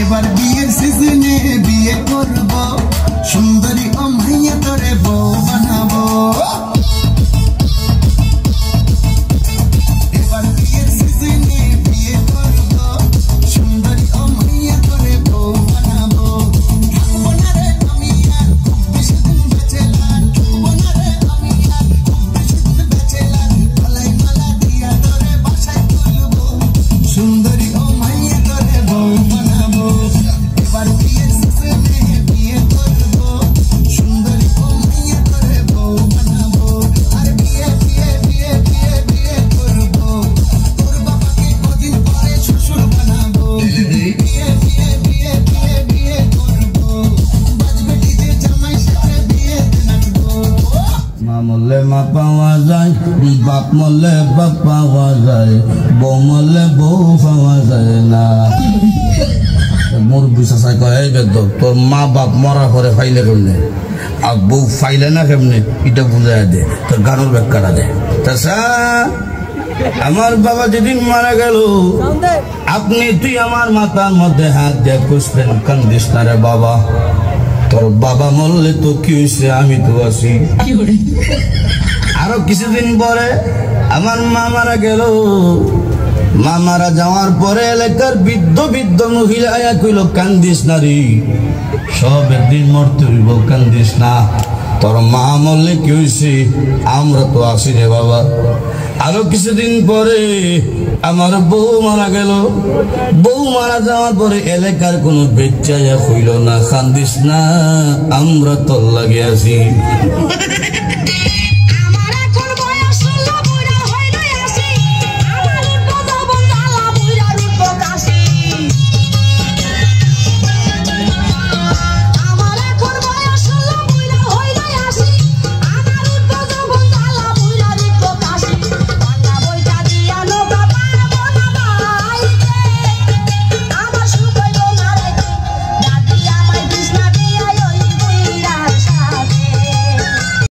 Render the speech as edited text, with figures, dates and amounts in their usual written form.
এবার বিয়ের সিজনে বিয়ে করব, সুন্দরী ও মাইয়া তোরে বউ বানাবো। এবার বিয়ের সিজনে বিয়ে করব, সুন্দরী ও মাইয়া তোরে বউ বানাবো। থাকবো না রে আমি আর খুব বেশি দিন ব্যাচেলার, থাকবো না রে আমি আর খুব বেশি দিন ব্যাচেলার। গলায় মালা দিয়া তোরে বাসায় তুলবো, সুন্দরী ও মাইয়া তোরে বউ বানাবো। এবার বিয়ের সিজনে বিয়ে করব, সুন্দরী ও মাইয়া তোরে বউ বানাবো। আর বিয়ে বিয়ে বিয়ে বিয়ে বিয়ে করব, তোর বাবাকে কদিন পরে শ্বশুর বানাবো। বিয়ে বিয়ে বিয়ে বিয়ে বিয়ে করব, বাজবে ডিজে জামাই সাথে বিয়েতে নাচবো। মা মরলে মা পাওয়া যায়, বাপ মরলে বাপ পাওয়া যায়, বউ মরলে বউ পাওয়া যায় না। মোর বিশ্বাস কয় এই বেদ তোর মা বাপ মরার পরে ফাইলে কেমনে আর বউ ফাইলে না কেমনে এটা বুঝাই দে, তোর গানোর ব্যাখ্যাটা দে। তাছা আমার বাবা যেদিন মারা গেল, আপনি তুই আমার মাথার মধ্যে হাত দিয়ে খুঁজতেন, কান্দিস না রে বাবা, তোর বাবা মরলে তো কি হয়েছে, আমি তো আছি। আরো কিছুদিন পরে আমার মা মারা গেল, মা মারা যাওয়ার পরে এলাকার বৃদ্ধ বৃদ্ধ মহিলা আয়া কইল, কান্দিস না রে, সব একদিন মরতে হইব, কান্দিস না, তোর মা মরলে কি হয়েছে, আমরা তো আছি রে বাবা। আরো কিছুদিন পরে আমার বউ মারা গেল, বউ মারা যাওয়ার পরে এলাকার কোনো বেচ্চা কইল না, কান্দিস না, আমরা তোর লাগে আছি।